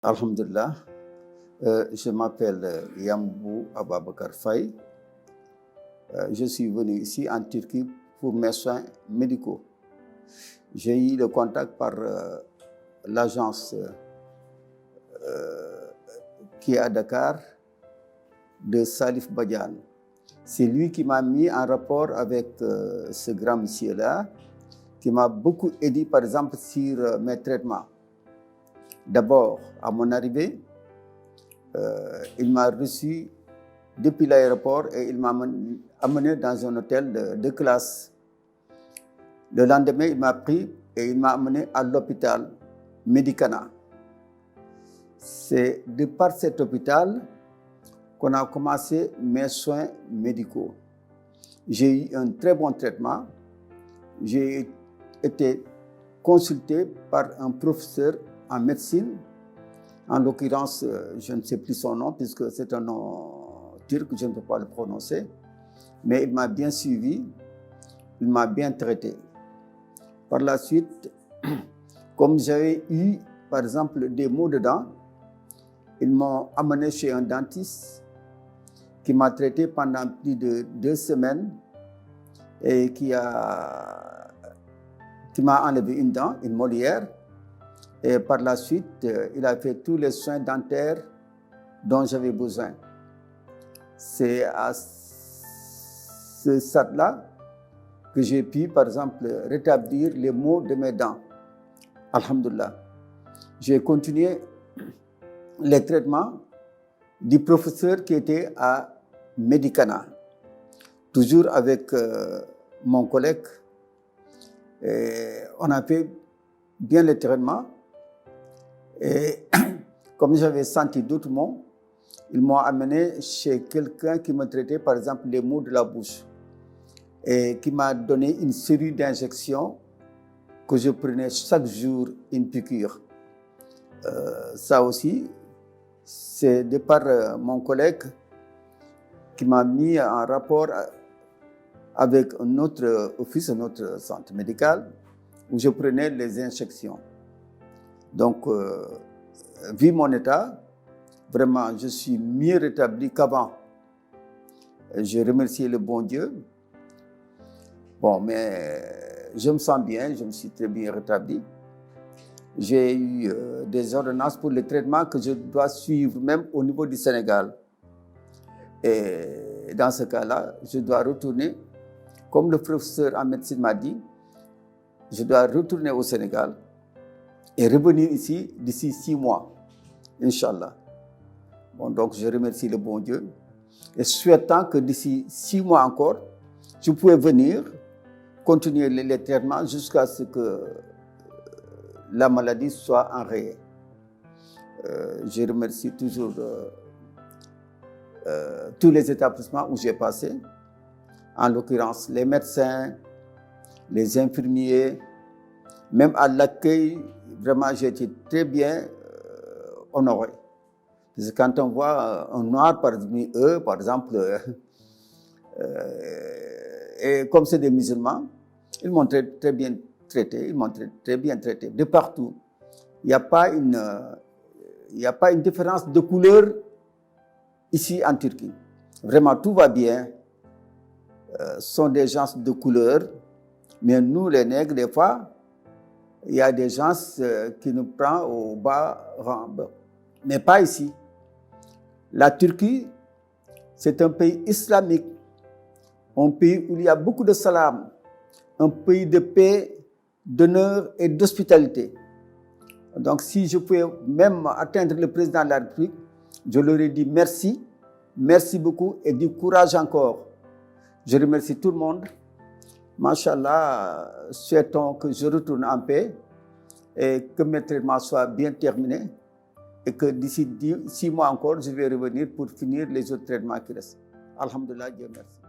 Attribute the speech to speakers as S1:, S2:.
S1: Alhamdulillah, je m'appelle Yambou Ababakar Faye. Je suis venu ici en Turquie pour mes soins médicaux. J'ai eu le contact par l'agence qui est à Dakar de Salif Badiane. C'est lui qui m'a mis en rapport avec ce grand monsieur-là, qui m'a beaucoup aidé par exemple sur mes traitements. D'abord, à mon arrivée, il m'a reçu depuis l'aéroport et il m'a amené dans un hôtel de classe. Le lendemain, il m'a pris et il m'a amené à l'hôpital Medicana. C'est de par cet hôpital qu'on a commencé mes soins médicaux. J'ai eu un très bon traitement. J'ai été consulté par un professeur en médecine. En l'occurrence, je ne sais plus son nom puisque c'est un nom turc, je ne peux pas le prononcer. Mais il m'a bien suivi, il m'a bien traité. Par la suite, comme j'avais eu, par exemple, des maux de dents, ils m'ont amené chez un dentiste qui m'a traité pendant plus de 2 semaines et qui m'a enlevé une dent, une molaire. Et par la suite, il a fait tous les soins dentaires dont j'avais besoin. C'est à ce stade-là que j'ai pu, par exemple, rétablir les maux de mes dents. Alhamdulillah. J'ai continué les traitements du professeur qui était à Medicana, toujours avec mon collègue. Et on a fait bien les traitements. Et comme j'avais senti d'autres maux, ils m'ont amené chez quelqu'un qui me traitait par exemple les maux de la bouche et qui m'a donné une série d'injections que je prenais chaque jour une piqûre. Ça aussi, c'est de par mon collègue qui m'a mis en rapport avec un autre office, un autre centre médical où je prenais les injections. Donc, vu mon état, vraiment, je suis mieux rétabli qu'avant. Je remercie le bon Dieu. Bon, mais je me sens bien, je me suis très bien rétabli. J'ai eu des ordonnances pour les traitements que je dois suivre même au niveau du Sénégal. Et dans ce cas-là, je dois retourner, comme le professeur en médecine m'a dit, je dois retourner au Sénégal et revenir ici d'ici 6 mois, Inch'Allah. Bon, donc je remercie le bon Dieu et souhaitant que d'ici 6 mois encore, je pouvais venir continuer les traitements jusqu'à ce que la maladie soit enrayée. Je remercie toujours tous les établissements où j'ai passé, en l'occurrence les médecins, les infirmiers, même à l'accueil, vraiment j'ai été très bien honoré. Parce que quand on voit un noir parmi eux, par exemple, et comme c'est des musulmans, ils m'ont très bien traité, ils m'ont très bien traité de partout. Il n'y a pas une différence de couleur ici en Turquie. Vraiment, tout va bien. Ce sont des gens de couleur, mais nous, les nègres, des fois, il y a des gens qui nous prennent au bas rang. Mais pas ici. La Turquie, c'est un pays islamique, un pays où il y a beaucoup de salam, un pays de paix, d'honneur et d'hospitalité. Donc si je pouvais même atteindre le président de la République, je leur ai dit merci, merci beaucoup et du courage encore. Je remercie tout le monde. Masha'Allah, souhaitons que je retourne en paix et que mes traitements soient bien terminés et que d'ici 6 mois encore, je vais revenir pour finir les autres traitements qui restent. Alhamdulillah, Dieu merci.